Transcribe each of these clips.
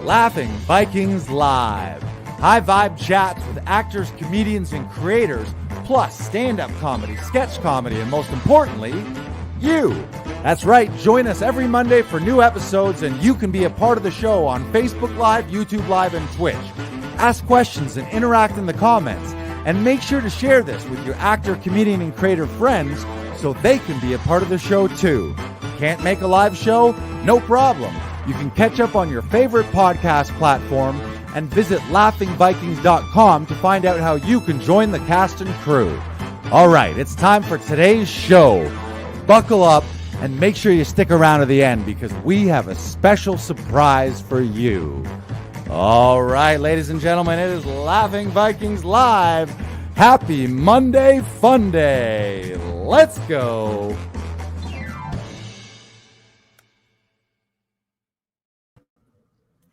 Laughing Vikings Live. High vibe chats with actors, comedians, and creators, plus stand-up comedy, sketch comedy, and most importantly, you. That's right, join us every Monday for new episodes, and you can be a part of the show on Facebook Live, YouTube Live, and Twitch. Ask questions and interact in the comments, and make sure to share this with your actor, comedian, and creator friends so they can be a part of the show too. Can't make a live show? No problem. You can catch up on your favorite podcast platform and visit laughingvikings.com to find out how you can join the cast and crew. All right, it's time for today's show. Buckle up and make sure you stick around to the end because we have a special surprise for you. All right, ladies and gentlemen, it is Laughing Vikings Live. Happy Monday Fun Day. Let's go.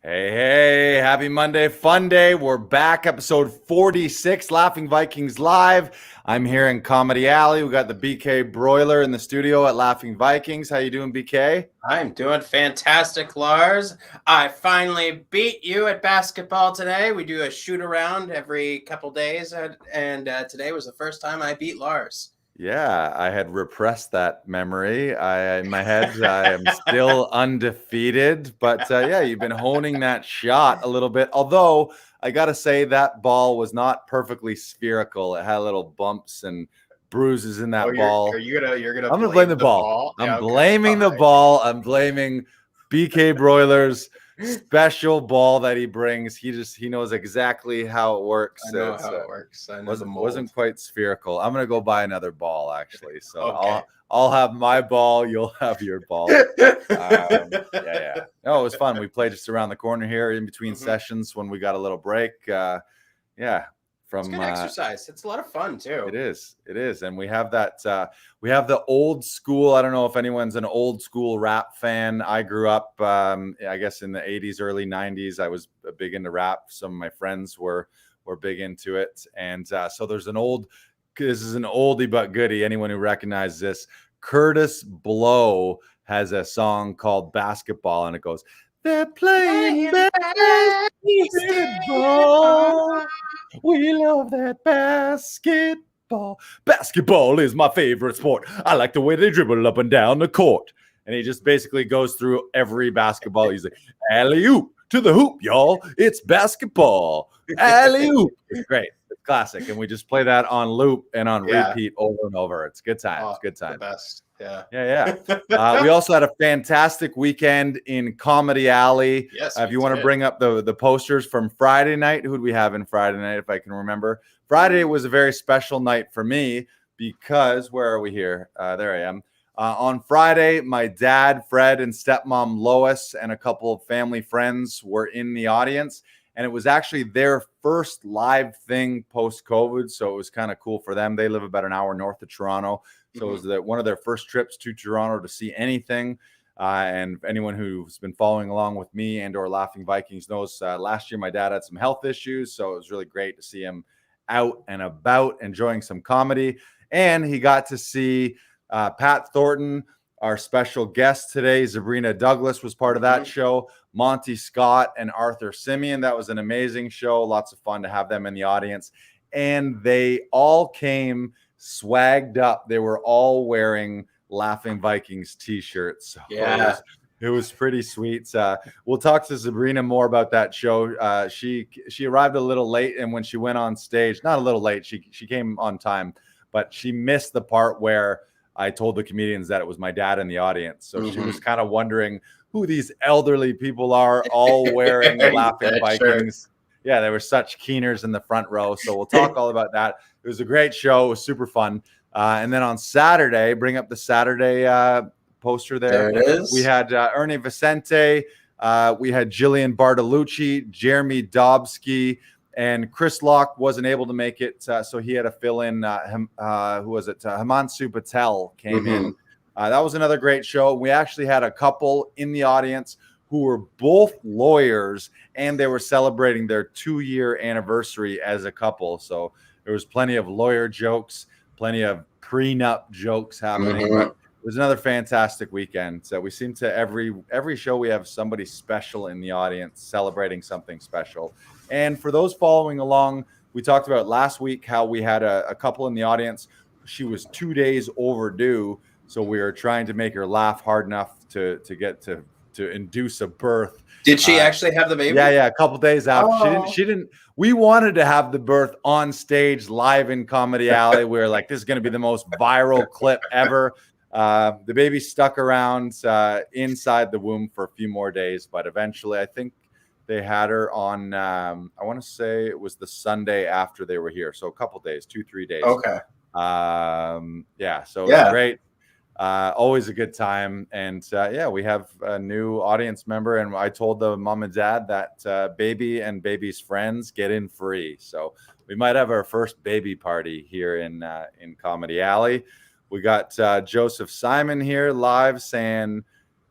Hey, happy Monday Fun Day. We're back, episode 46, Laughing Vikings Live. I'm here in Comedy Alley. We got the BK Broiler in the studio at Laughing Vikings. How you doing, BK? I'm doing fantastic, Lars. I finally beat you at basketball today. We do a shoot around every couple days, and today was the first time I beat Lars. Yeah, I had repressed that memory. In my head, I am still undefeated. But yeah, you've been honing that shot a little bit. Although I got to say that ball was not perfectly spherical. It had little bumps and bruises in that ball. You're gonna I'm gonna blame the ball. I'm blaming the ball. I'm blaming BK Broiler's special ball that he brings. He knows exactly how it works. I know how it works. I know wasn't quite spherical. I'm gonna go buy another ball actually. So okay. I'll have my ball. You'll have your ball. Yeah. No, it was fun. We played just around the corner here in between sessions when we got a little break. It's good exercise. It's a lot of fun too. It is. And we have that, we have the old school. I don't know if anyone's an old school rap fan. I grew up, I guess in the 80s, early 90s. I was big into rap. Some of my friends were big into it. And so this is an oldie but goodie. Anyone who recognizes this, Curtis Blow has a song called Basketball, and it goes, they're playing basketball. We love that basketball. Basketball is my favorite sport. I like the way they dribble up and down the court. And he just basically goes through every basketball. He's like, alley-oop to the hoop, y'all. It's basketball. Alley-oop. It's great. It's classic. And we just play that on loop and on repeat over and over. It's good times. Oh, good times. The best. Yeah. We also had a fantastic weekend in Comedy Alley. Yes. If you want to bring up the posters from Friday night, who'd we have in Friday night, if I can remember? Friday was a very special night for me because, where are we here? There I am. On Friday, my dad, Fred, and stepmom, Lois, and a couple of family friends were in the audience. And it was actually their first live thing post-COVID. So it was kind of cool for them. They live about an hour north of Toronto. So it was one of their first trips to Toronto to see anything. And anyone who's been following along with me and or Laughing Vikings knows last year my dad had some health issues. So it was really great to see him out and about enjoying some comedy. And he got to see Pat Thornton, our special guest today. Zabrina Douglas was part of that show. Monty Scott and Arthur Simeon. That was an amazing show. Lots of fun to have them in the audience. And they all came swagged up. They were all wearing Laughing Vikings t-shirts. So yeah. It was pretty sweet. We'll talk to Zabrina more about that show. She arrived a little late, and when she went on stage, not a little late, she came on time, but she missed the part where I told the comedians that it was my dad in the audience. So she was kind of wondering who these elderly people are all wearing Laughing Vikings. Sure. Yeah, there were such keeners in the front row. So we'll talk all about that. It was a great show. It was super fun. And then on Saturday, bring up the Saturday poster there. There it is. We had Ernie Vicente. We had Jillian Bartolucci, Jeremy Dobsky, and Chris Locke wasn't able to make it. So he had to fill in, who was it? Himanshu Patel came in. That was another great show. We actually had a couple in the audience who were both lawyers, and they were celebrating their 2-year anniversary as a couple. So there was plenty of lawyer jokes, plenty of prenup jokes happening. But was another fantastic weekend. So we seem to every show we have somebody special in the audience celebrating something special. And for those following along, we talked about last week how we had a couple in the audience. She was 2 days overdue, so we were trying to make her laugh hard enough to get to induce a birth. Did she actually have the baby? Yeah, a couple days after. She didn't. We wanted to have the birth on stage live in Comedy Alley. We were like, this is going to be the most viral clip ever. The baby stuck around inside the womb for a few more days, but eventually I think they had her on, I want to say it was the Sunday after they were here. So a couple days, 2-3 days. Okay. Yeah, so it was great. Always a good time. And we have a new audience member, and I told the mom and dad that baby and baby's friends get in free. So we might have our first baby party here in Comedy Alley. We got Joseph Simon here live saying,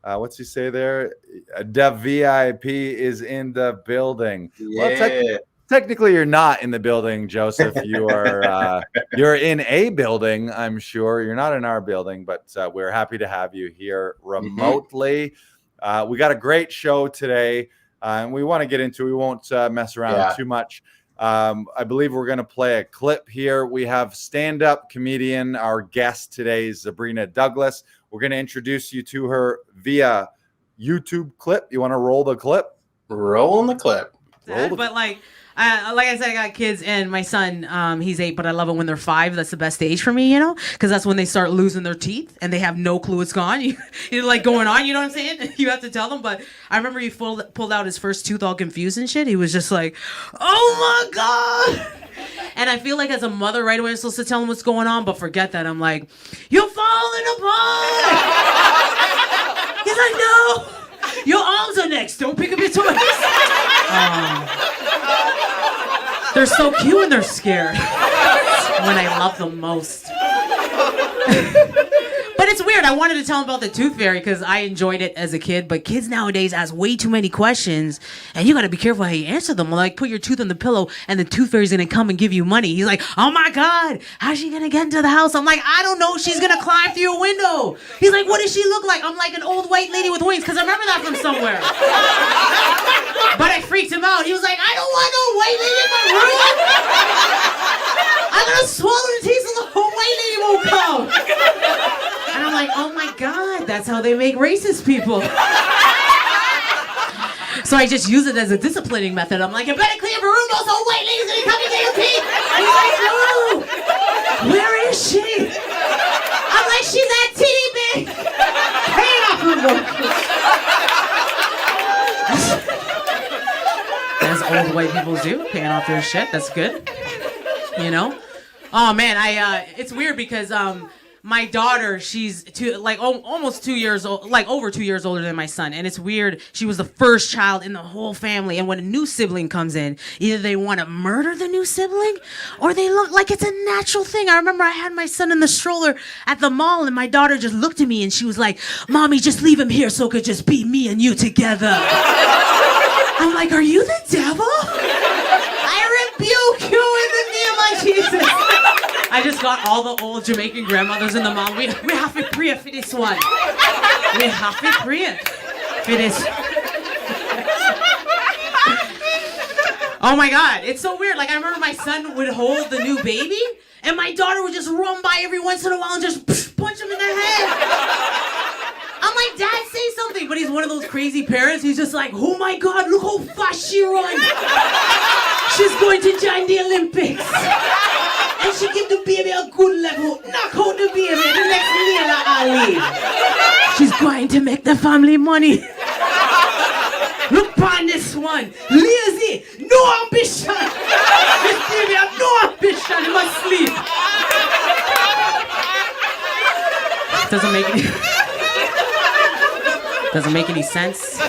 what's he say there? The VIP is in the building. Yeah. Well, technically, you're not in the building, Joseph. You are you're in a building, I'm sure. You're not in our building, but we're happy to have you here remotely. We got a great show today, and we want to get into it. We won't mess around too much. I believe we're going to play a clip here. We have stand-up comedian, our guest today, Zabrina Douglas. We're going to introduce you to her via YouTube clip. You want to roll the clip? Rolling the clip. But like I said, I got kids, and my son, he's 8, but I love it when they're 5. That's the best age for me, because that's when they start losing their teeth and they have no clue it's gone. You're like going on, you know what I'm saying? You have to tell them. But I remember he pulled out his first tooth all confused and shit. He was just like, oh my God. And I feel like as a mother right away I'm supposed to tell him what's going on, but forget that. I'm like, you're falling apart. He's like, no. Your arms are next. Don't pick up your toys. They're so cute when they're scared. When I love them most. But it's weird. I wanted to tell him about the tooth fairy because I enjoyed it as a kid. But kids nowadays ask way too many questions, and you got to be careful how you answer them. Like, put your tooth on the pillow, and the tooth fairy's gonna come and give you money. He's like, oh my God, how's she gonna get into the house? I'm like, I don't know. She's gonna climb through your window. He's like, what does she look like? I'm like, an old white lady with wings, because I remember that from somewhere. But I freaked him out. He was like, I don't want no white lady in my room. I'm gonna swallow the teeth so the whole white lady won't come. And I'm like, oh my God, that's how they make racist people. So I just use it as a disciplining method. I'm like, you better clean up your room, those old white ladies gonna come and get your teeth. He's like, no, where is she? I'm like, she's that titty big. Paying off her work. As old white people do, paying off their shit. That's good. Oh man, it's weird because my daughter, she's almost 2 years old, like over 2 years older than my son. And it's weird. She was the first child in the whole family. And when a new sibling comes in, either they want to murder the new sibling or they look like it's a natural thing. I remember I had my son in the stroller at the mall, and my daughter just looked at me and she was like, Mommy, just leave him here so it could just be me and you together. I'm like, are you the devil? I rebuke you in the name of Jesus. I just got all the old Jamaican grandmothers in the mall. We have to pray for this one. We have to pray for this. Oh my God, it's so weird. Like, I remember my son would hold the new baby, and my daughter would just run by every once in a while and just punch him in the head. I'm like, Dad, say something. But he's one of those crazy parents who's just like, oh my God, look how fast she runs. She's going to join the Olympics. And she give the baby a good level. Knock out the baby. The next Leila Ali. She's going to make the family money. Look upon this one. Lazy. No ambition. This baby have no ambition. He must sleep. Doesn't make any sense.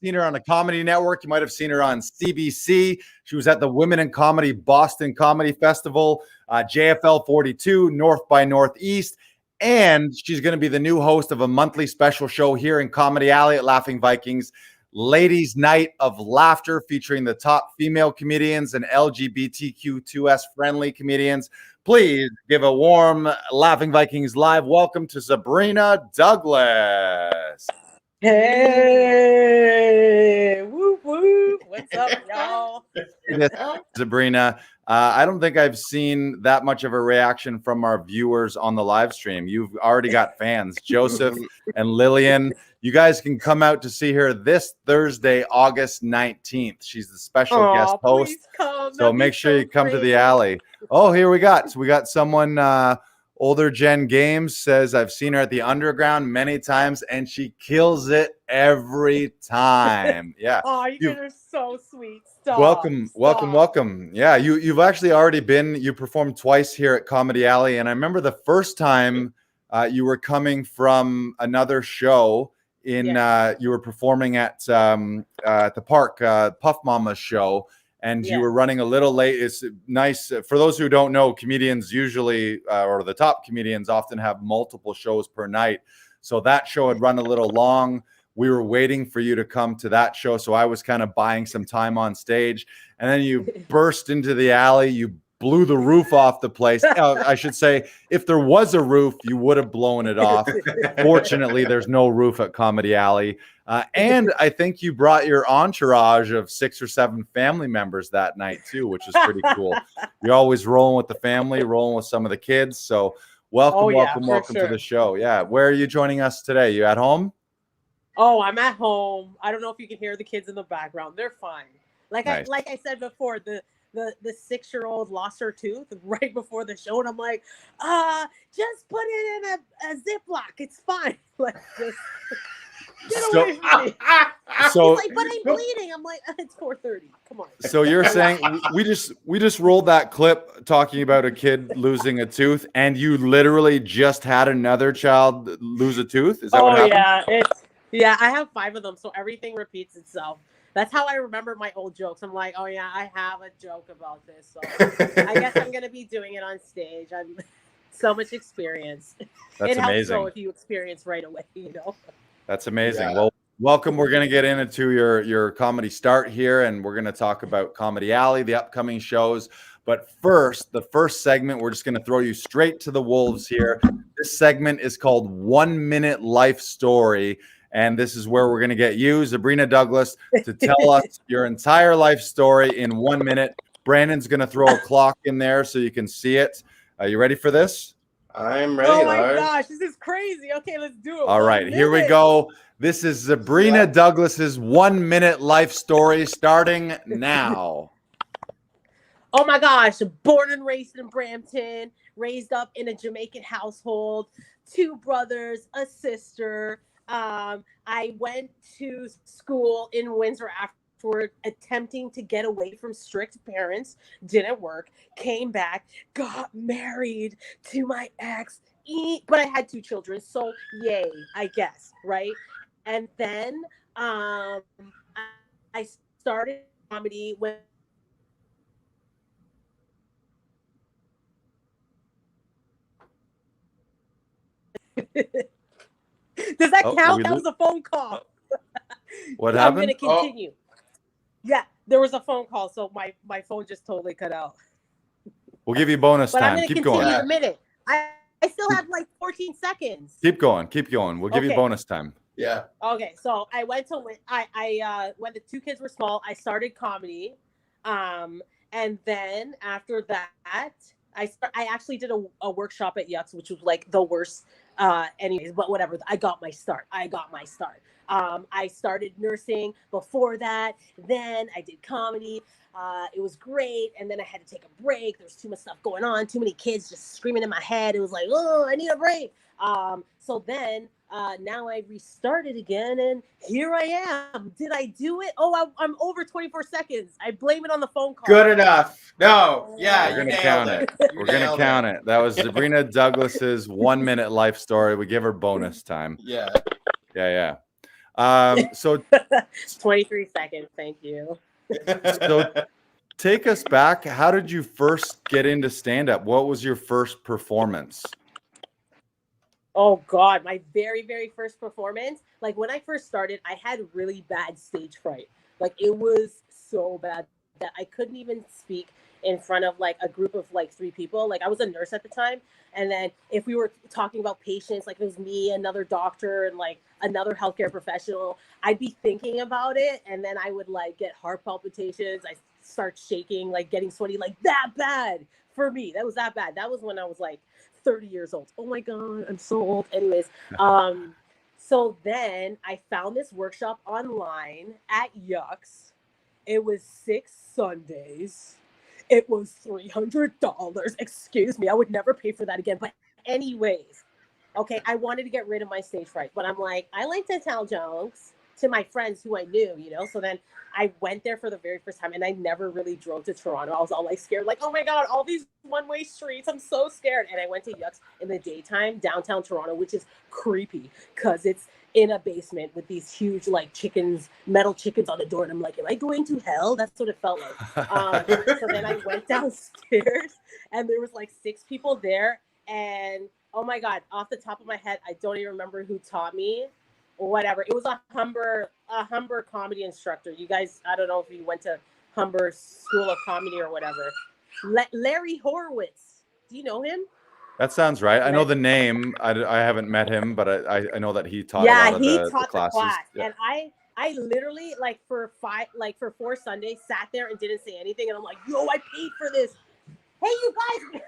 Seen her on the Comedy Network. You might have seen her on CBC. She was at the Women in Comedy Boston Comedy Festival, JFL 42, North by Northeast, and she's going to be the new host of a monthly special show here in Comedy Alley at Laughing Vikings. ladies' night of laughter featuring the top female comedians and LGBTQ2S friendly comedians. Please give a warm Laughing Vikings live welcome to Zabrina Douglas. Hey, whoop whoop. What's up, y'all? Zabrina, I don't think I've seen that much of a reaction from our viewers on the live stream. You've already got fans, Joseph and Lillian. You guys can come out to see her this Thursday, August 19th. She's the special guest host. So make sure you come to the alley. Oh, here we got. So we got someone, Older Gen Games says, I've seen her at the Underground many times and she kills it every time. Yeah. Oh, you guys are so sweet. Stop. Welcome. Yeah, you've actually already been, you performed twice here at Comedy Alley. And I remember the first time you were coming from another show in, you were performing at the park, Puff Mama's show. And you were running a little late. It's nice. For those who don't know, comedians usually, or the top comedians often have multiple shows per night. So that show had run a little long. We were waiting for you to come to that show. So I was kind of buying some time on stage. And then you burst into the alley. You blew the roof off the place. I should say, if there was a roof, you would have blown it off. Fortunately, there's no roof at Comedy Alley. And I think you brought your entourage of 6 or 7 family members that night too, which is pretty cool. You're always rolling with the family, rolling with some of the kids. So welcome to the show. Yeah. Where are you joining us today? You at home? Oh, I'm at home. I don't know if you can hear the kids in the background. They're fine. Like nice. I said before, the 6-year-old lost her tooth right before the show, and I'm like, just put it in a Ziploc. It's fine. Like, just get away from me. So he's like, but I'm bleeding. I'm like, it's 4:30. Come on. So you're saying we just rolled that clip talking about a kid losing a tooth, and you literally just had another child lose a tooth? Is that what happened? Yeah, I have 5 of them, so everything repeats itself. That's how I remember my old jokes. I'm like, oh yeah, I have a joke about this. So I guess I'm gonna be doing it on stage. I'm so much experience. That's it amazing. helps though if you experience right away, you know. That's amazing. Yeah. Well, welcome. We're gonna get into your comedy start here, and we're gonna talk about Comedy Alley, the upcoming shows. But first, the first segment, we're just gonna throw you straight to the wolves here. This segment is called 1 Minute Life Story. And this is where we're going to get you, Zabrina Douglas, to tell us your entire life story in 1 minute. Brandon's going to throw a clock in there so you can see it. Are you ready for this? I'm ready, Oh my Lars. gosh, this is crazy. Okay, let's do it. All right, here we go. This is Zabrina Douglas's 1 minute life story starting now. Oh my gosh, born and raised in Brampton, raised up in a Jamaican household, 2 brothers, a sister. I went to school in Windsor afterward, attempting to get away from strict parents. Didn't work. Came back, got married to my ex, but I had 2 children, so yay, I guess, right? And then I started comedy when Does that count? That was a phone call. What happened? I'm going to continue. Yeah, there was a phone call, so my phone just totally cut out. We'll give you bonus But time. I'm going to Keep continue going. in a minute. I still have like 14 seconds. Keep going. We'll give you bonus time. Yeah. Okay, so I went to when the 2 kids were small, I started comedy, and then after that, I actually did a workshop at Yucks, which was like the worst. Anyways, but whatever. I got my start. I started nursing before that. Then I did comedy. It was great. And then I had to take a break. There was too much stuff going on. Too many kids just screaming in my head. It was like, oh, I need a break. So then now I restarted again, and here I am. Did I do it? Oh, I'm over 24 seconds. I blame it on the phone call. Good enough. No. Yeah, We're you gonna nailed count it. it. We're gonna count it. That was Zabrina Douglas's 1 minute life story. We give her bonus time. Yeah. Yeah. So 23 seconds. Thank you. So take us back. How did you first get into stand-up? What was your first performance? Oh God, my very, very first performance. Like when I first started, I had really bad stage fright. Like it was so bad that I couldn't even speak in front of like a group of like three people. Like I was a nurse at the time. And then if we were talking about patients, like it was me, another doctor, and like another healthcare professional, I'd be thinking about it. And then I would like get heart palpitations. I start shaking, like getting sweaty, like that bad for me. That was that bad. That was when I was like 30 years old. Oh my God, I'm so old. Anyways, so then I found this workshop online at Yucks. It was 6 Sundays. It was $300. Excuse me, I would never pay for that again. But anyways, okay, I wanted to get rid of my stage fright, but I'm like, I like to tell jokes to my friends who I knew, you know? So then I went there for the very first time and I never really drove to Toronto. I was all like scared, like, oh my God, all these one-way streets. I'm so scared. And I went to Yucks in the daytime, downtown Toronto, which is creepy because it's in a basement with these huge like chickens, metal chickens on the door. And I'm like, am I going to hell? That's what it felt like. So then I went downstairs and there was like 6 people there. And oh my God, off the top of my head, I don't even remember who taught me. Whatever. It was a Humber comedy instructor. You guys, I don't know if you went to Humber School of Comedy or whatever. Larry Horowitz. Do you know him? That sounds right. I know the name. I haven't met him, but I know that he taught a lot of he the taught the classes. class. Yeah. And I literally like for 4 Sundays sat there and didn't say anything. And I'm like, yo, I paid for this. Hey, you guys.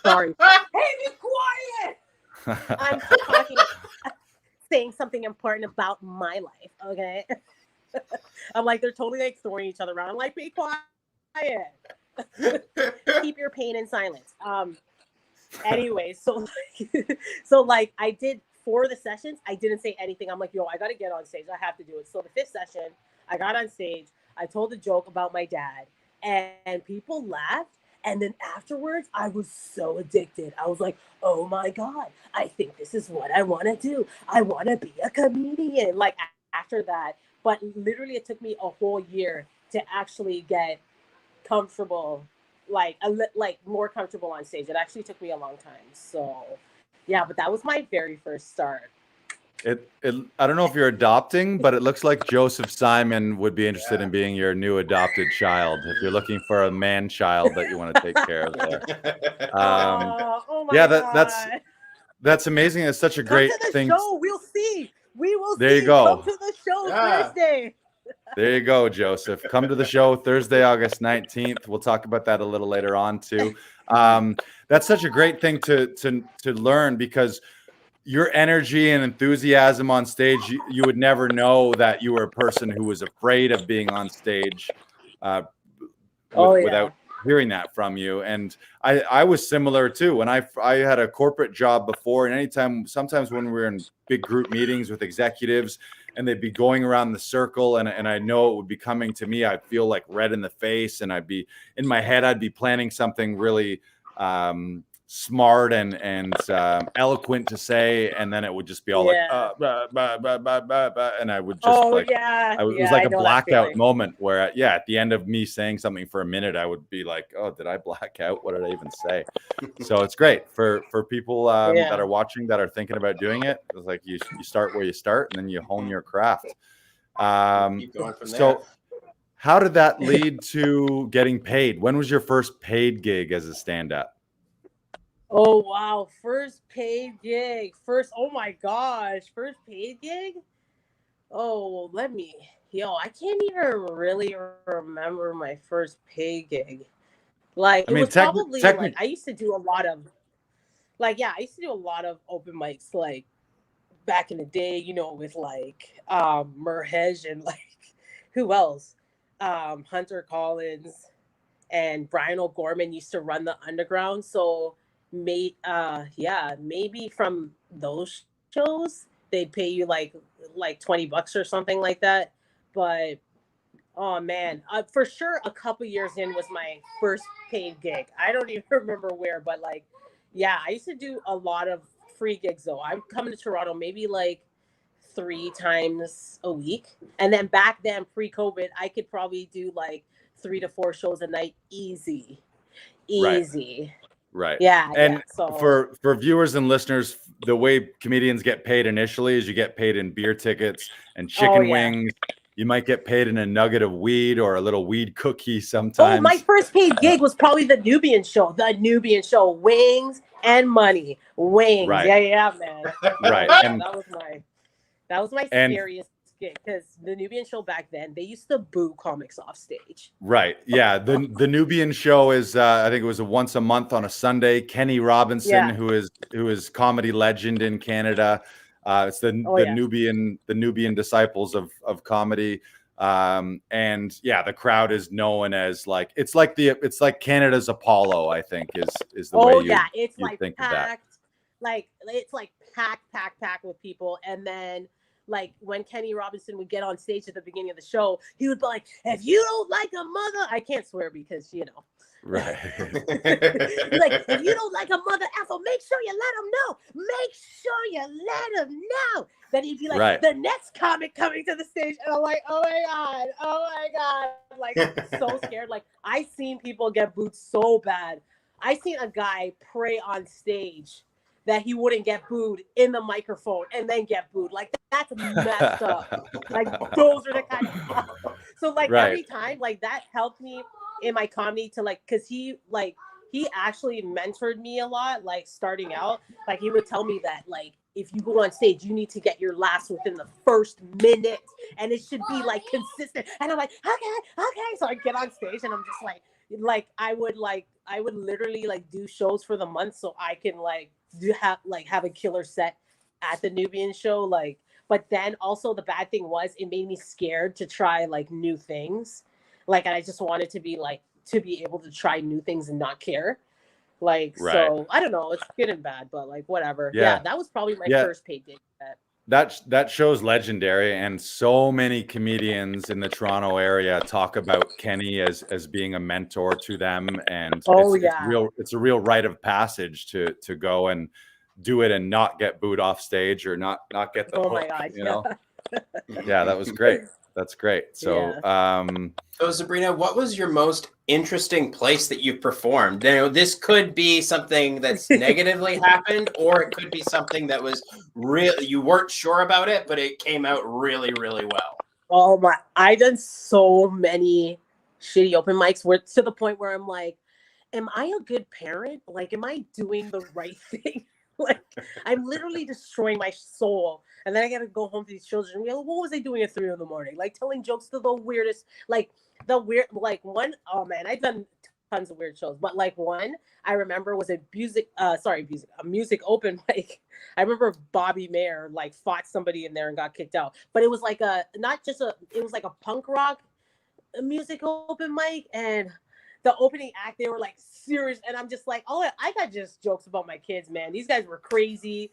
Sorry. Hey, be quiet. I'm talking, saying something important about my life. Okay. I'm like, they're totally like throwing each other around. I'm like, be quiet. Keep your pain in silence. Anyway, so like I did 4 of the sessions. I didn't say anything. I'm like, yo, I got to get on stage. I have to do it. So the 5th session, I got on stage. I told a joke about my dad and people laughed. And then afterwards, I was so addicted. I was like, oh my God, I think this is what I want to do. I want to be a comedian. Like after that, but literally it took me a whole year to actually get comfortable, like more comfortable on stage. It actually took me a long time. So yeah, but that was my very first start. I don't know if you're adopting, but it looks like Joseph Simon would be interested in being your new adopted child. If you're looking for a man child that you want to take care of there. Oh my God. That's amazing. It's such a great Come to the thing. Show. We'll see. We will there see. You go. Come to the show Thursday. There you go, Joseph. Come to the show Thursday, August 19th. We'll talk about that a little later on too. That's such a great thing to learn, because your energy and enthusiasm on stage, you would never know that you were a person who was afraid of being on stage without hearing that from you. And I was similar too. When I had a corporate job before, and sometimes when we were in big group meetings with executives and they'd be going around the circle and I know it would be coming to me, I'd feel like red in the face, and I'd be in my head, I'd be planning something really smart and eloquent to say, and then it would just be all like and I would just it was like a blackout moment where at the end of me saying something for a minute, I would be like, oh, did I black out? What did I even say? So it's great for people that are watching, that are thinking about doing it. It's like you start where you start, and then you hone your craft. Keep going from there. So how did that lead to getting paid? When was your first paid gig as a stand-up? Oh wow, first paid gig. Oh my gosh, first paid gig? Oh, I can't even really remember my first paid gig. Like, was probably like I used to do a lot of open mics like back in the day, you know, with like Merhej and like who else? Hunter Collins and Brian O'Gorman used to run the Underground. So maybe from those shows they'd pay you like $20 or something like that. But oh man, for sure a couple years in was my first paid gig. I don't even remember where, but like I used to do a lot of free gigs though. I'm coming to Toronto maybe like 3 times a week, and then back then pre-COVID I could probably do like 3 to 4 shows a night easy. Right. Yeah, And yeah. So for viewers and listeners, the way comedians get paid initially is you get paid in beer tickets and chicken yeah. wings. You might get paid in a nugget of weed or a little weed cookie Oh, sometimes. my first paid gig was probably the Nubian show. The Nubian show, wings and money, wings. Right. Yeah, man. Right. Yeah, And that was my and scariest gig because the Nubian show back then they used to boo comics off stage. right. Yeah. The Nubian show is I think it was a once a month on a Sunday. Kenny Robinson, Yeah. who is comedy legend in Canada. It's the Nubian disciples of comedy. And yeah, the crowd is known as like it's like Canada's Apollo, I think is the way It's you like think of that. packed, like it's like packed with people. And then like when Kenny Robinson would get on stage at the beginning of the show, he would be like, "If you don't like a mother," I can't swear because Right. like, "If you don't like a mother effer, make sure you let them know. Make sure you let them know." Then he'd be like, Right. "The next comic coming to the stage," and I'm like, "Oh my god!" Like so scared. Like I seen people get booed so bad. I seen a guy pray on stage that he wouldn't get booed in the microphone and then get booed. Like that's messed up. Like those are the kind of so like Right. every time like that helped me in my comedy to like because he actually mentored me a lot like starting out. Like he would tell me that like if you go on stage you need to get your laughs within the first minute and it should be like consistent. And I'm like okay, so I get on stage and I'm just like I would literally like do shows for the month so I can have a killer set at the Nubian show. Like but then also the bad thing was it made me scared to try like new things. Like, and I just wanted to be able to try new things and not care. Like, Right. So I don't know. It's good and bad, but like, whatever. Yeah. Yeah, that was probably my first paid gig. That show's legendary, and so many comedians in the Toronto area talk about Kenny as being a mentor to them, and it's a real rite of passage to go and do it and not get booed off stage or not get the hook, my God, you know. Yeah, that was great. That's great. So, So Zabrina, what was your most interesting place that you've performed? You know, this could be something that's negatively happened, or it could be something that was real. You weren't sure about it, but it came out really, really well. Oh my! I done so many shitty open mics where to the point where I'm like, am I a good parent? Like, am I doing the right thing? Like, I'm literally destroying my soul. And then I got to go home to these children and be like, what was I doing at 3 a.m? Like telling jokes to the weirdest, one, oh man, I've done tons of weird shows, but like one I remember was a music open mic. I remember Bobby Mayer like fought somebody in there and got kicked out, but it was like it was like a punk rock music open mic, and the opening act, they were like serious, and I'm just like, oh, I got just jokes about my kids, man. These guys were crazy.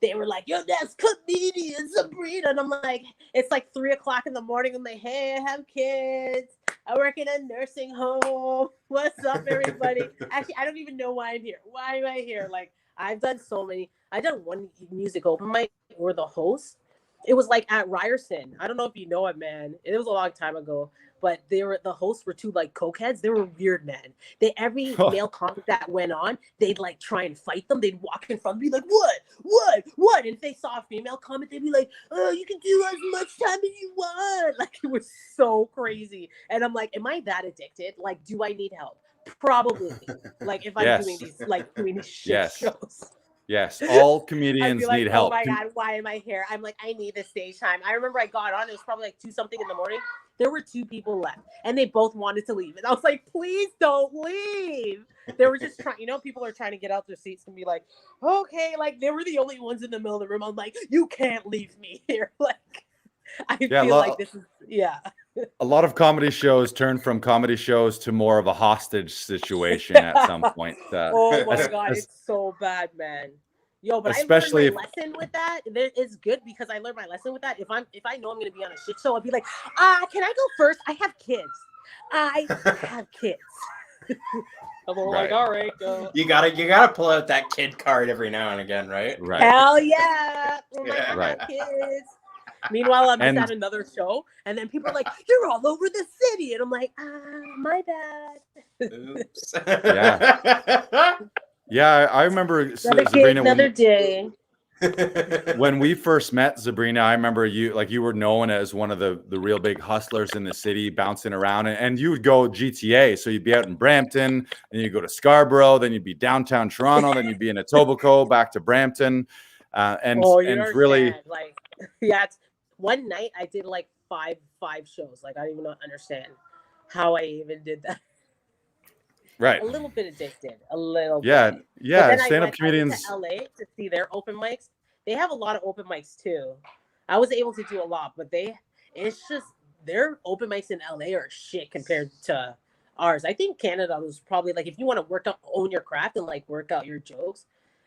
They were like, "Yo, that's comedian Zabrina," and I'm like, it's like 3 o'clock in the morning. I'm like, "Hey, I have kids. I work in a nursing home. What's up, everybody?" Actually, I don't even know why I'm here. Why am I here? Like, I've done so many. I done one music open mic where the host, it was like at Ryerson. I don't know if you know it, man. It was a long time ago. But the hosts were two like cokeheads. They were weird, man. Every male comic that went on, they'd like try and fight them. They'd walk in front and be like, what? And if they saw a female comic, they'd be like, "Oh, you can do as much time as you want." Like it was so crazy. And I'm like, am I that addicted? Like, do I need help? Probably. Like if I'm doing these shit shows. Yes, all comedians like, need help. Oh my God, why am I here? I'm like, I need the stage time. I remember I got on, it was probably like 2-something in the morning. There were 2 people left and they both wanted to leave. And I was like, please don't leave. They were just trying, people are trying to get out their seats and be like, okay, like they were the only ones in the middle of the room. I'm like, you can't leave me here. Like, I feel like this is, A lot of comedy shows turn from comedy shows to more of a hostage situation at some point. Oh my God, it's so bad, man. Yo, but especially I learned my lesson with that. It's good because I learned my lesson with that. If I know I'm gonna be on a shit show, I'll be like, can I go first? I have kids. I'm like, all right, go. You gotta pull out that kid card every now and again, right? Right. Hell yeah. Right. Kids. Meanwhile, I'm just at another show, and then people are like, "You're all over the city," and I'm like, my bad. Oops. Yeah. Yeah, I remember Another kid, Zabrina another day. when we first met, Zabrina. I remember you were known as one of the real big hustlers in the city, bouncing around, and you would go GTA. So you'd be out in Brampton, and you'd go to Scarborough, then you'd be downtown Toronto, then you'd be in Etobicoke, back to Brampton, and You really, understand? Like, yeah, one night I did like five shows. Like, I don't even understand how I even did that. right? A little bit addicted, a little Yeah, bit. yeah. But then Stand-up I went comedians. to LA to see their open mics. They have a lot of open mics too. I was able to do a lot, but it's just their open mics in LA are shit compared to ours. I think Canada was probably like, if you want to own your craft and like work out your jokes,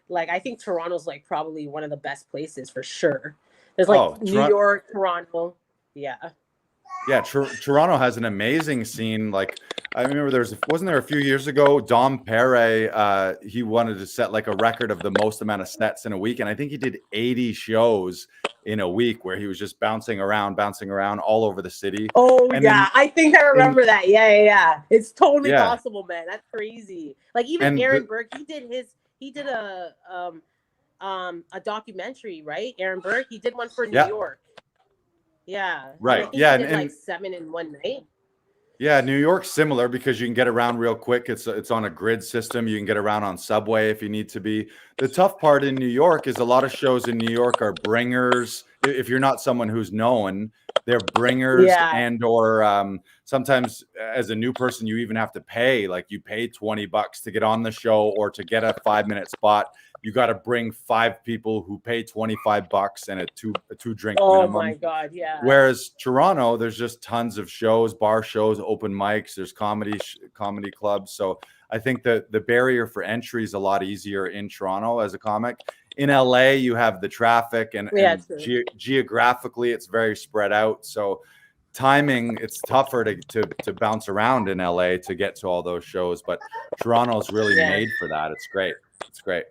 like I think Toronto's like probably one of the best places for sure. There's like New York, Toronto, yeah. Yeah, Toronto has an amazing scene. Like I remember wasn't there a few years ago, Dom Perret, he wanted to set like a record of the most amount of sets in a week. And I think he did 80 shows in a week where he was just bouncing around all over the city. Oh, and yeah. I think I remember that. Yeah. It's totally Yeah. possible, man. That's crazy. Like even Aaron Burke, he did a documentary, right? Aaron Burke, he did one for New York. Yeah. Right. And I think Yeah. he did like 7 in one night. Yeah, New York's similar because you can get around real quick. It's on a grid system. You can get around on subway if you need to be. The tough part in New York is a lot of shows in New York are bringers. If you're not someone who's known, they're bringers, and or sometimes as a new person, you even have to pay. Like you pay $20 to get on the show or to get a 5-minute spot. You got to bring 5 people who pay $25 and a two drink minimum. Oh my God, yeah. Whereas Toronto, there's just tons of shows, bar shows, open mics. There's comedy clubs. So I think that the barrier for entry is a lot easier in Toronto as a comic. In LA, you have the traffic, and geographically, it's very spread out. So timing, it's tougher to bounce around in LA to get to all those shows. But Toronto's really made for that. It's great. It's great.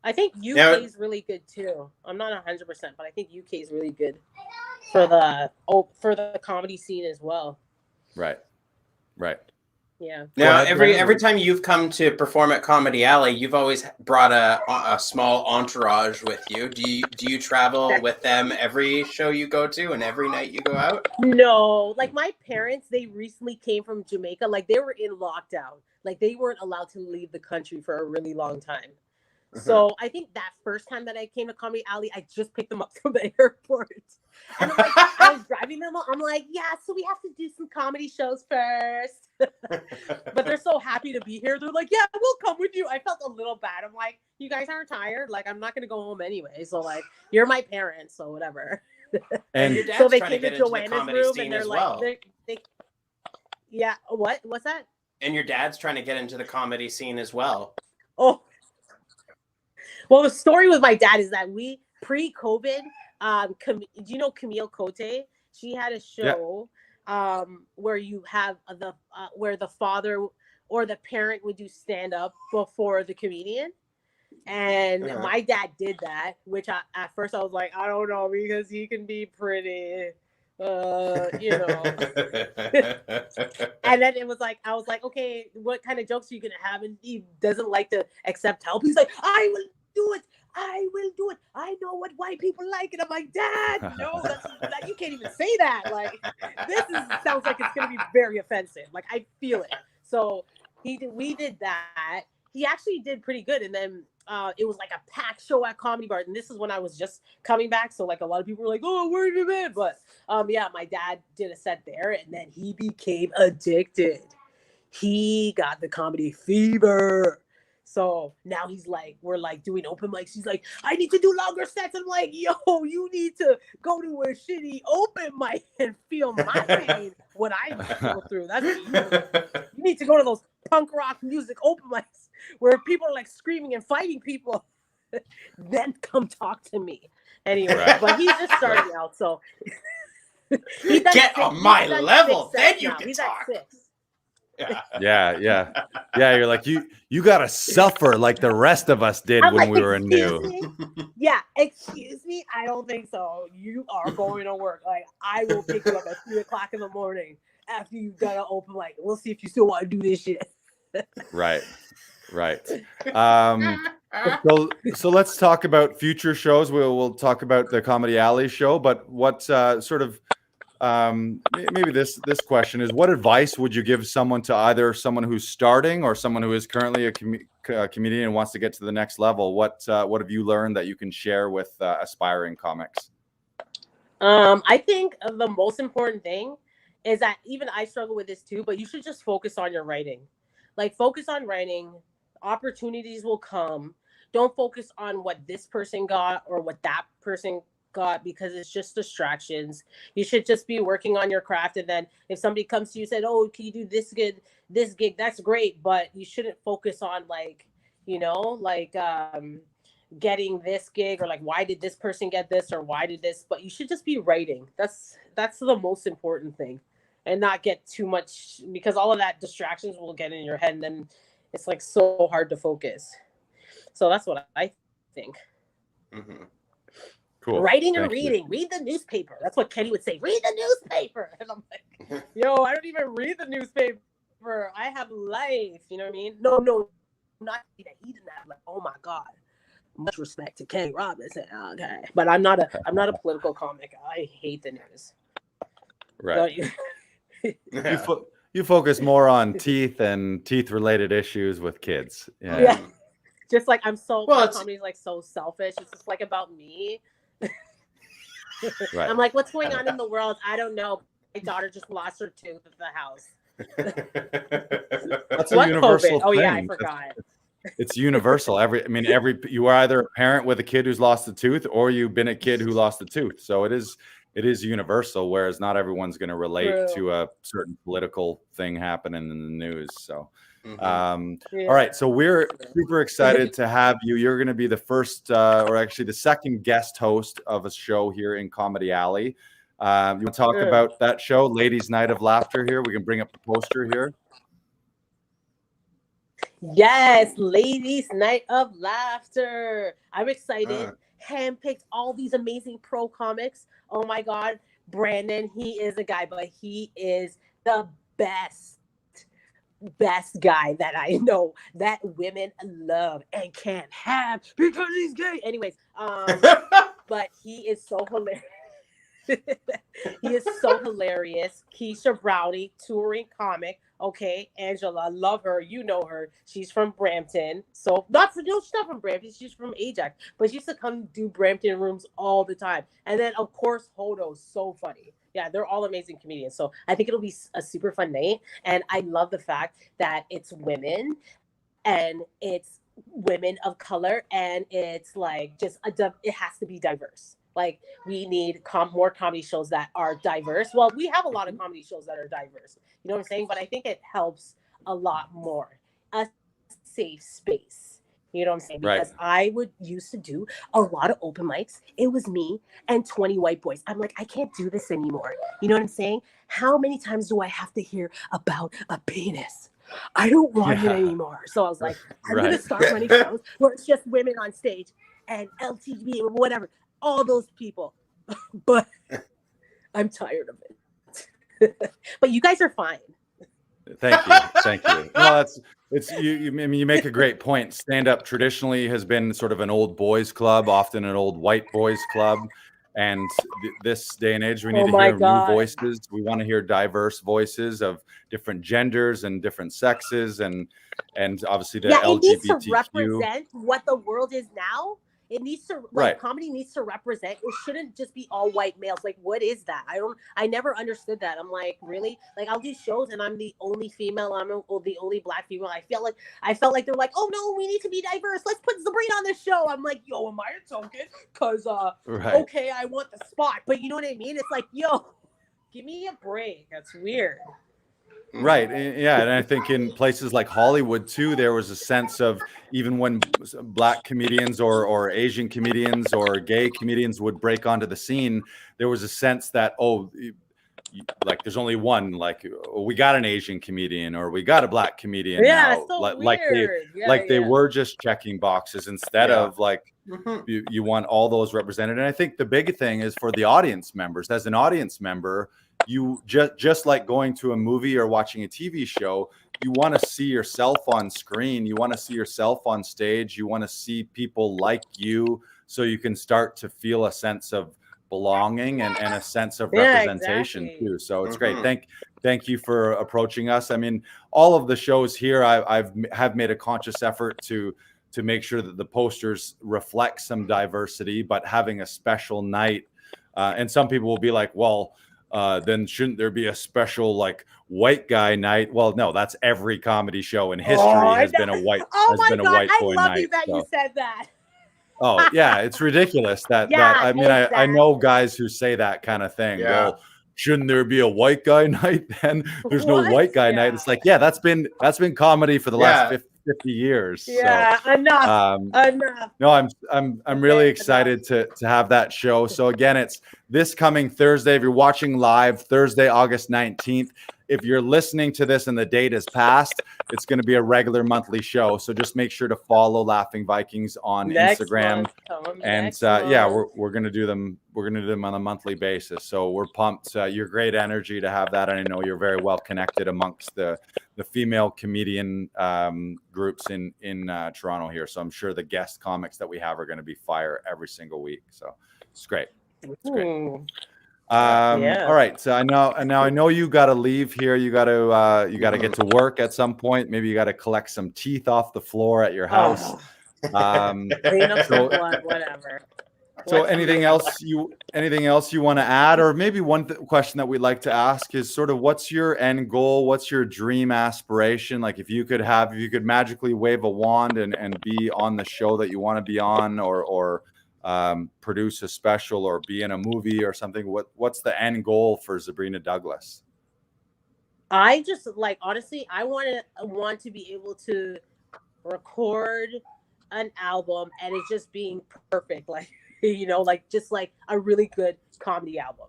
I think UK is really good too. I'm not 100%, but I think UK is really good for the comedy scene as well. Right. Yeah. Now, every time you've come to perform at Comedy Alley, you've always brought a small entourage with you. Do you travel with them every show you go to and every night you go out? No, like my parents, they recently came from Jamaica. Like they were in lockdown. Like they weren't allowed to leave the country for a really long time. So I think that first time that I came to Comedy Alley, I just picked them up from the airport. And I'm like, I was driving them. I'm like, yeah, so we have to do some comedy shows first. But they're so happy to be here. They're like, yeah, we'll come with you. I felt a little bad. I'm like, you guys aren't tired? Like, I'm not going to go home anyway. So like, you're my parents, so whatever. And your dad's so they trying to came get to into the Joanna's comedy room scene and they're as like, well. Yeah, what's that? And your dad's trying to get into the comedy scene as well. Oh, well, the story with my dad is that we pre-COVID, do you know Camille Cote? She had a show where you have where the father or the parent would do stand up before the comedian. And my dad did that, which at first I was like, I don't know, because he can be pretty, you know. And then it was like, I was like, okay, what kind of jokes are you gonna have? And he doesn't like to accept help. He's like, I will do it. I know what white people like. And I'm like, Dad, no, you can't even say that. Like, sounds like it's gonna be very offensive. Like, I feel it. So we did that. He actually did pretty good. And then it was like a packed show at Comedy Bar. And this is when I was just coming back. So like a lot of people were like, oh, where have you been? But yeah, my dad did a set there and then he became addicted. He got the comedy fever. So now he's like, we're like doing open mics. He's like, I need to do longer sets. I'm like, yo, you need to go to a shitty open mic and feel my pain, what I go through. That's what you need to go to those punk rock music open mics where people are like screaming and fighting people. Then come talk to me. Anyway, but he's just starting out. So get on my level. Then you can talk. At 6. Yeah. You're like, you gotta suffer like the rest of us did when we were new. Yeah, excuse me. I don't think so. You are going to work. Like, I will pick you up at 3:00 in the morning after you've done an open mic. We'll see if you still want to do this shit. Right. Right. So let's talk about future shows. We'll talk about the Comedy Alley show, but what sort of maybe this question is, what advice would you give someone to either someone who's starting or someone who is currently a comedian and wants to get to the next level? What have you learned that you can share with aspiring comics? I think the most important thing is that even I struggle with this too, but you should just focus on your writing. Like, focus on writing. Opportunities will come. Don't focus on what this person got or what that person got, because it's just distractions. You should just be working on your craft, and then if somebody comes to you and said, "Oh, can you do this gig?" That's great, but you shouldn't focus on getting this gig, or like, why did this person get this, or why did this? But you should just be writing. That's the most important thing, and not get too much, because all of that distractions will get in your head, and then it's like so hard to focus. So that's what I think. Mm-hmm. Cool. Writing or reading. Read the newspaper. That's what Kenny would say. Read the newspaper. And I'm like, yo, I don't even read the newspaper. I have life. You know what I mean? No, not that. Like, oh my God. Much respect to Kenny Robinson. Okay. But I'm not a political comic. I hate the news. Right. You focus more on teeth and teeth-related issues with kids. Yeah. Just like my comedy's like so selfish. It's just like about me. Right. I'm like, what's going on in the world? I don't know. My daughter just lost her tooth at the house. That's a universal thing. Oh yeah, I forgot. It's universal. You are either a parent with a kid who's lost a tooth, or you've been a kid who lost a tooth. So it is universal, whereas not everyone's going to relate to a certain political thing happening in the news. So, all right. So we're super excited to have you. You're going to be the first, or actually the second guest host of a show here in Comedy Alley. You want to talk about that show, Ladies' Night of Laughter? Here, we can bring up the poster here. Yes, Ladies' Night of Laughter. I'm excited. Handpicked all these amazing pro comics. Oh my God, Brandon, he is a guy, but he is the best guy that I know that women love and can't have because he's gay. Anyways, but he is so hilarious. He is so hilarious. Keisha Brownie, touring comic. Okay, Angela, love her. You know her. She's from Brampton. So she's not from Brampton. She's from Ajax. But she used to come do Brampton rooms all the time. And then, of course, Hodo's so funny. Yeah, they're all amazing comedians. So I think it'll be a super fun night. And I love the fact that it's women, and it's women of color, and it's like just it has to be diverse. Like, we need more comedy shows that are diverse. Well, we have a lot of comedy shows that are diverse. You know what I'm saying? But I think it helps a lot more. A safe space. You know what I'm saying? Because I used to do a lot of open mics. It was me and 20 white boys. I'm like, I can't do this anymore. You know what I'm saying? How many times do I have to hear about a penis? I don't want it anymore. So I was like, I'm going to start running shows where it's just women on stage and LTV or whatever. All those people. But I'm tired of it. But you guys are fine. Thank you. No, you make a great point. Stand up traditionally has been sort of an old boys club, often an old white boys club. And this day and age, we need to hear new voices. We want to hear diverse voices of different genders and different sexes, and obviously the LGBTQ. It needs to represent what the world is now. It needs to, comedy needs to represent. It shouldn't just be all white males. Like, what is that? I never understood that. I'm like, really? Like, I'll do shows and I'm the only female. I'm the only black female. I felt like they're like, oh no, we need to be diverse. Let's put Zabrina on the show. I'm like, yo, am I a token? Cause okay, I want the spot. But you know what I mean? It's like, yo, give me a break. That's weird. Right. Yeah. And I think in places like Hollywood too, there was a sense of, even when black comedians or Asian comedians or gay comedians would break onto the scene, there was a sense that, like there's only one, like, we got an Asian comedian or we got a black comedian now. So they were just checking boxes instead of like, you want all those represented. And I think the big thing is for the audience members. As an audience member, you just like going to a movie or watching a TV show, want to see yourself on screen. You want to see yourself on stage. You want to see people like you, so you can start to feel a sense of belonging and a sense of representation too. So it's great. Thank you for approaching us. I mean, all of the shows here, I've made a conscious effort to make sure that the posters reflect some diversity, but having a special night. And some people will be like, well, then shouldn't there be a special like white guy night? Well, no, that's every comedy show in history has been a white boy night. I love you that you said that. Oh yeah, it's ridiculous that I mean, exactly. I know guys who say that kind of thing. Yeah. Well, shouldn't there be a white guy night then? There's no white guy night. It's like, yeah, that's been comedy for the last 50 years. Yeah, so, enough. No, I'm really excited to have that show. So again, it's this coming Thursday. If you're watching live, Thursday, August 19th. If you're listening to this and the date is passed, it's going to be a regular monthly show. So just make sure to follow Laughing Vikings on Instagram. And yeah, we're going to do them. We're going to do them on a monthly basis. So we're pumped. You're great energy to have that. And I know you're very well connected amongst the female comedian groups in Toronto here. So I'm sure the guest comics that we have are going to be fire every single week. So it's great. It's great. All right. So I know you got to leave here. You got to get to work at some point. Maybe you got to collect some teeth off the floor at your house. Clean up some blood, whatever. So anything else you want to add? Or maybe one question that we'd like to ask is sort of, what's your end goal? What's your dream aspiration? Like if you could magically wave a wand and be on the show that you want to be on, or produce a special or be in a movie or something, what's the end goal for Zabrina Douglas? I just honestly, I want to be able to record an album and it's just being perfect, just a really good comedy album.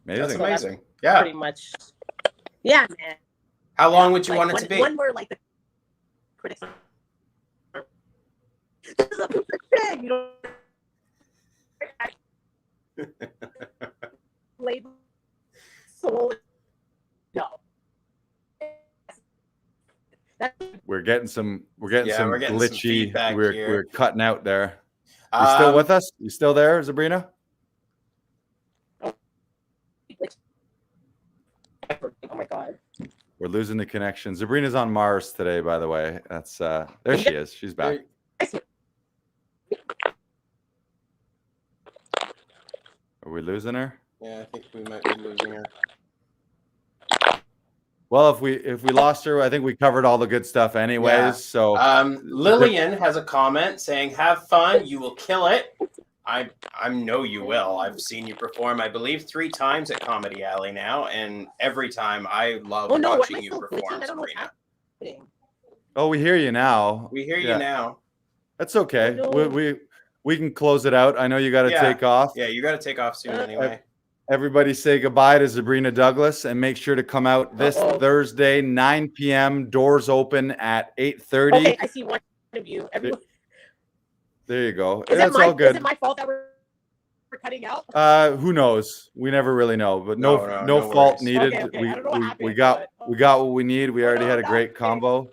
Amazing. That's amazing. Yeah, pretty much. Yeah, man. How long would you want it to be? One word, the critics. This is a perfect thing, label soul. No. We're getting some glitchy. We're cutting out there. You still with us? You still there, Zabrina? Oh my God. We're losing the connection. Zabrina's on Mars today, by the way. That's there she is. She's back. Are we losing her? Yeah, I think we might be losing her. Well, if we lost her, I think we covered all the good stuff anyways. Yeah. So Lillian has a comment saying, "Have fun, you will kill it." I know you will. I've seen you perform, I believe, 3 times at Comedy Alley now, and every time I love watching you perform, Sabrina. Oh, we hear you now. We hear you now. That's okay. We can close it out. I know you got to take off. Yeah, you got to take off soon anyway. Everybody say goodbye to Zabrina Douglas and make sure to come out this Thursday, 9 p.m. Doors open at 8:30. Okay, I see one of you. Everyone. There you go. That's all good. Is it my fault that we're cutting out? Who knows? We never really know, but no fault needed. Okay. We got what we need. We already had a great combo.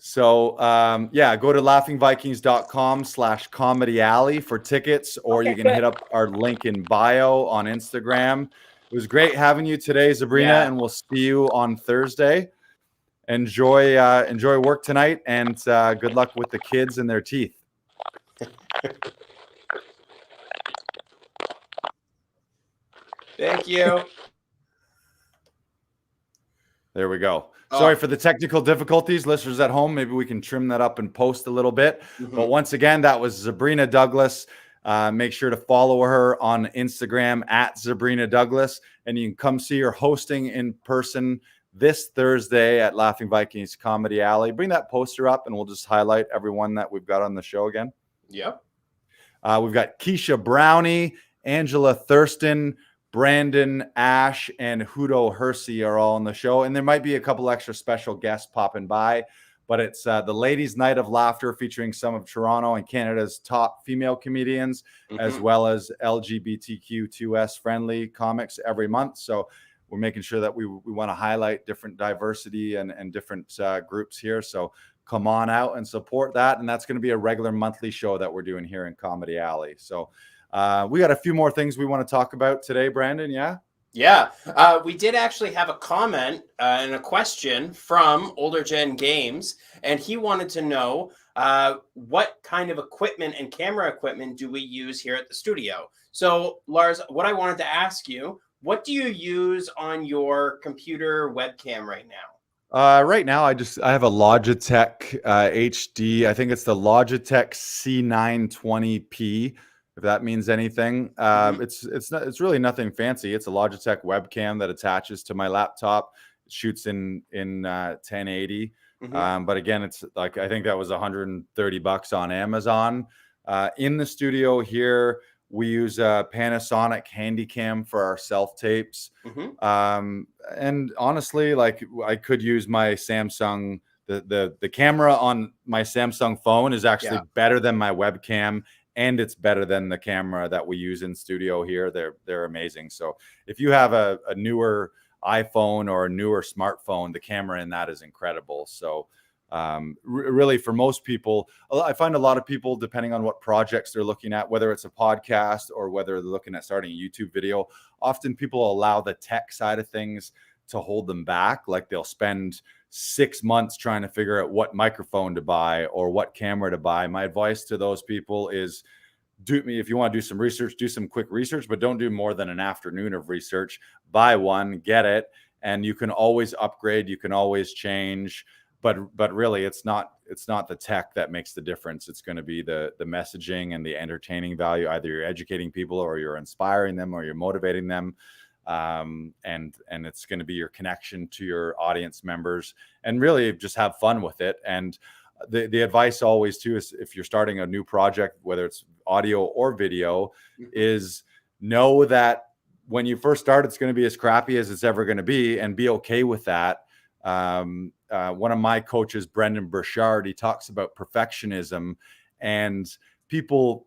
So, go to laughingvikings.com/comedy alley for tickets, or you can hit up our link in bio on Instagram. It was great having you today, Zabrina, and we'll see you on Thursday. Enjoy work tonight, and good luck with the kids and their teeth. Thank you. There we go. Sorry for the technical difficulties, listeners at home. Maybe we can trim that up and post a little bit. Mm-hmm. But once again, that was Zabrina Douglas. Make sure to follow her on Instagram at Zabrina Douglas. And you can come see her hosting in person this Thursday at Laughing Vikings Comedy Alley. Bring that poster up and we'll just highlight everyone that we've got on the show again. Yep. We've got Keisha Brownie, Angela Thurston, Brandon, Ash, and Hudo Hersey are all on the show. And there might be a couple extra special guests popping by, but it's the Ladies' Night of Laughter featuring some of Toronto and Canada's top female comedians, as well as LGBTQ2S friendly comics every month. So we're making sure that we want to highlight different diversity and different groups here. So come on out and support that. And that's going to be a regular monthly show that we're doing here in Comedy Alley. So we got a few more things we want to talk about today, Brandon. Yeah. Yeah, we did actually have a comment and a question from Older Gen Games, and he wanted to know what kind of equipment and camera equipment do we use here at the studio. So, Lars, what I wanted to ask you, what do you use on your computer webcam right now? Right now, I have a Logitech HD. I think it's the Logitech C920p. If that means anything. It's really nothing fancy. It's a Logitech webcam that attaches to my laptop. It shoots in 1080. But again, it's like, I think that was $130 on Amazon. In the studio here, we use a Panasonic Handycam for our self tapes. And honestly, like, I could use my Samsung. The camera on my Samsung phone is actually better than my webcam. And it's better than the camera that we use in studio here. They're amazing. So if you have a newer iPhone or a newer smartphone, the camera in that is incredible. So really, for most people, I find a lot of people, depending on what projects they're looking at, whether it's a podcast or whether they're looking at starting a YouTube video, often people allow the tech side of things to hold them back. Like, they'll spend 6 months trying to figure out what microphone to buy or what camera to buy. My advice to those people is, if you want to do some research, do some quick research, but don't do more than an afternoon of research. Buy one, get it, and you can always upgrade, you can always change. But really, it's not the tech that makes the difference. It's going to be the messaging and the entertaining value. Either you're educating people, or you're inspiring them, or you're motivating them. And it's going to be your connection to your audience members, and really just have fun with it. And the advice always too is, if you're starting a new project, whether it's audio or video, is know that when you first start, it's going to be as crappy as it's ever going to be, and be okay with that. One of my coaches, Brendan Burchard, he talks about perfectionism, and people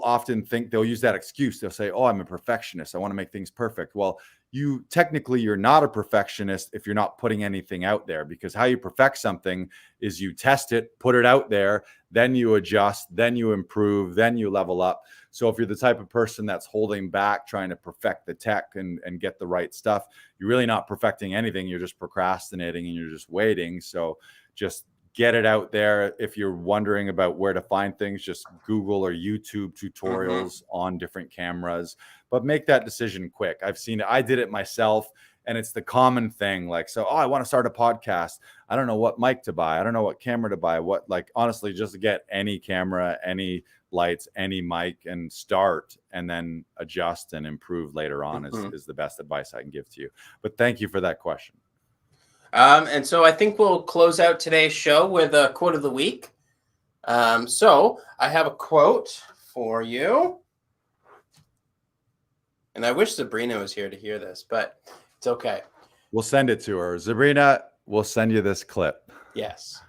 often think, they'll use that excuse. They'll say, oh, I'm a perfectionist, I want to make things perfect. Well, you're not a perfectionist if you're not putting anything out there, because how you perfect something is you test it, put it out there, then you adjust, then you improve, then you level up. So if you're the type of person that's holding back, trying to perfect the tech and get the right stuff, you're really not perfecting anything. You're just procrastinating and you're just waiting. So just get it out there. If you're wondering about where to find things, just Google or YouTube tutorials on different cameras, but make that decision quick. I've seen it. I did it myself, and it's the common thing. Like, so, I want to start a podcast. I don't know what mic to buy. I don't know what camera to buy. Honestly, just get any camera, any lights, any mic, and start, and then adjust and improve later on is the best advice I can give to you. But thank you for that question. And so I think we'll close out today's show with a quote of the week. So I have a quote for you. And I wish Zabrina was here to hear this, but it's okay. We'll send it to her. Zabrina, we'll send you this clip. Yes.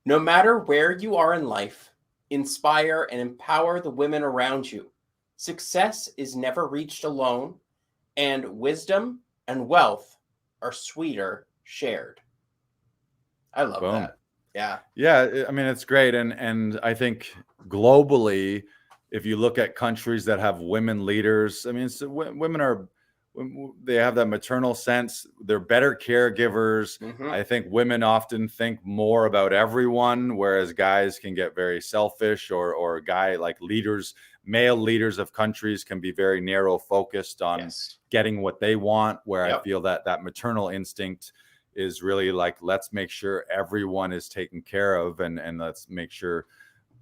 No matter where you are in life, inspire and empower the women around you. Success is never reached alone, and wisdom and wealth are sweeter shared. I love that. Yeah. I mean, it's great. And I think globally, if you look at countries that have women leaders, I mean, women they have that maternal sense. They're better caregivers. I think women often think more about everyone, whereas guys can get very selfish, or male leaders of countries can be very narrow focused on getting what they want, where I feel that maternal instinct is really like, let's make sure everyone is taken care of, and let's make sure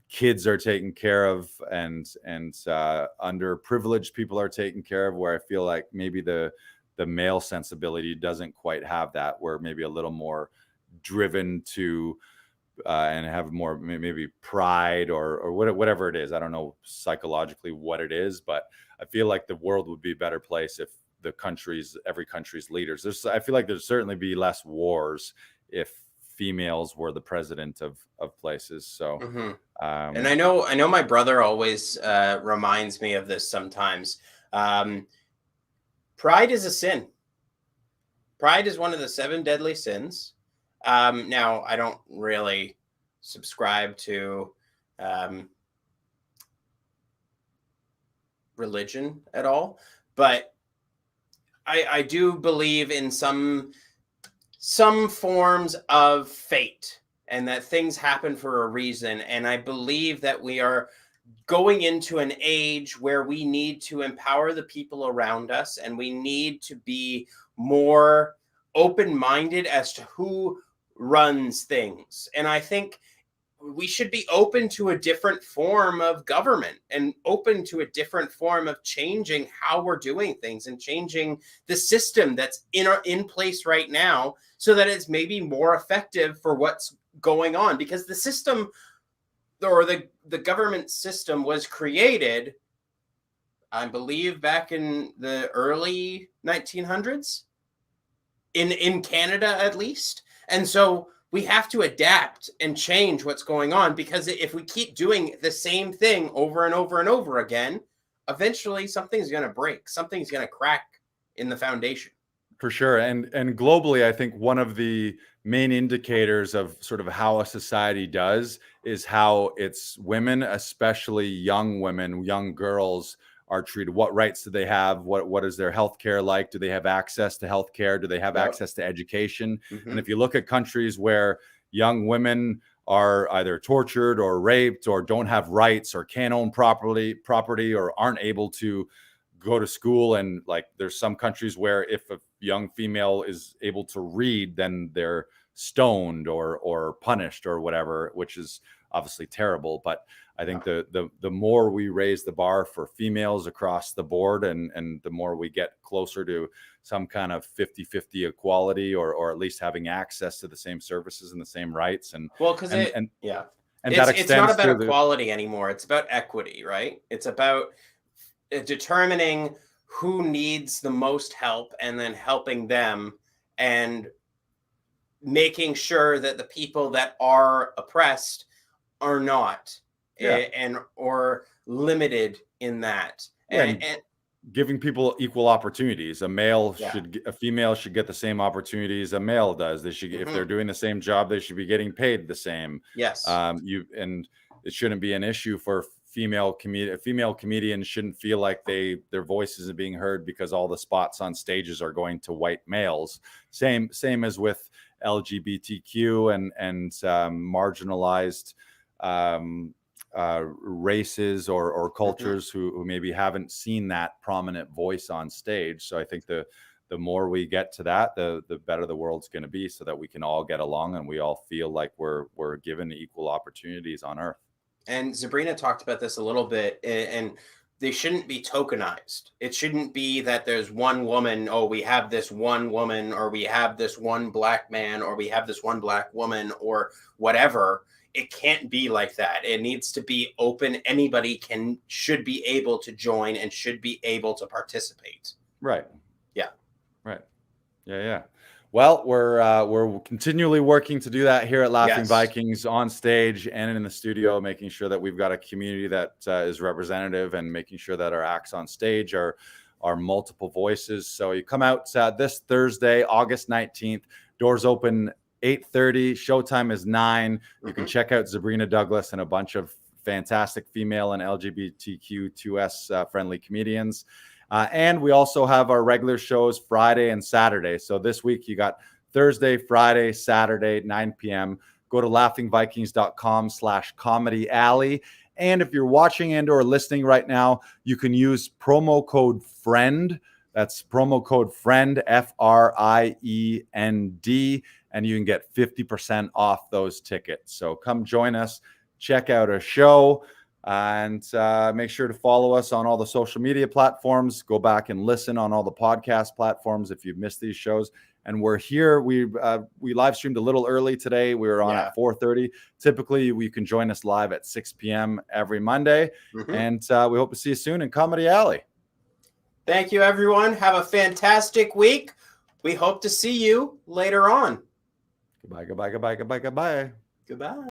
kids are taken care of, and underprivileged people are taken care of, where I feel like maybe the male sensibility doesn't quite have that. We're maybe a little more driven to and have more maybe pride or whatever it is. I don't know psychologically what it is, but I feel like the world would be a better place if every country's leaders. I feel like there'd certainly be less wars if females were the president of places. So and I know my brother always reminds me of this sometimes. Pride is a sin. Pride is one of the 7 deadly sins. Now, I don't really subscribe to religion at all, but I do believe in some forms of fate, and that things happen for a reason. And I believe that we are going into an age where we need to empower the people around us, and we need to be more open-minded as to who runs things. And I think we should be open to a different form of government and open to a different form of changing how we're doing things and changing the system that's in place right now, so that it's maybe more effective for what's going on. Because the system, or the government system, was created, I believe, back in the early 1900s, in Canada at least. And so we have to adapt and change what's going on, because if we keep doing the same thing over and over and over again, eventually something's going to break. Something's going to crack in the foundation. For sure. And globally, I think one of the main indicators of sort of how a society does is how its women, especially young women, young girls, are treated. What rights do they have? What is their healthcare like? Do they have access to healthcare? Do they have access to education? And if you look at countries where young women are either tortured or raped or don't have rights or can't own property or aren't able to go to school, and like there's some countries where if a young female is able to read, then they're stoned or punished or whatever, which is obviously terrible. But I think the more we raise the bar for females across the board, and the more we get closer to some kind of 50-50 equality, or at least having access to the same services and the same rights. And well, because and it's not about equality anymore. It's about equity, right? It's about determining who needs the most help and then helping them, and making sure that the people that are oppressed are not or limited in that. And giving people equal opportunities. A female should get the same opportunities a male does. They should, if they're doing the same job, they should be getting paid the same. Yes. And it shouldn't be an issue for female comedians shouldn't feel like their voices are being heard because all the spots on stages are going to white males. Same as with LGBTQ and marginalized races or cultures who maybe haven't seen that prominent voice on stage. So I think the more we get to that, the better the world's going to be, so that we can all get along and we all feel like we're given equal opportunities on earth. And Zabrina talked about this a little bit, and they shouldn't be tokenized. It shouldn't be that there's one woman, we have this one woman, or we have this one black man, or we have this one black woman, or whatever. It can't be like that. It needs to be open. Anybody should be able to join and should be able to participate. Right. Yeah. Right. Yeah. Well, we're continually working to do that here at Laughing Vikings, on stage and in the studio, making sure that we've got a community that is representative, and making sure that our acts on stage are multiple voices. So you come out this Thursday, August 19th. Doors open 8:30. Showtime is 9. You can check out Zabrina Douglas and a bunch of fantastic female and LGBTQ2S friendly comedians. And we also have our regular shows Friday and Saturday. So this week you got Thursday, Friday, Saturday, 9 p.m. Go to laughingvikings.com/comedy alley. And if you're watching and or listening right now, you can use promo code FRIEND. That's promo code FRIEND, FRIEND. And you can get 50% off those tickets. So come join us, check out a show. And make sure to follow us on all the social media platforms. Go back and listen on all the podcast platforms if you've missed these shows. And we're here. We live streamed a little early today. We were on at 4:30. Typically, you can join us live at 6 p.m. every Monday. And we hope to see you soon in Comedy Alley. Thank you, everyone. Have a fantastic week. We hope to see you later on. Goodbye. Goodbye.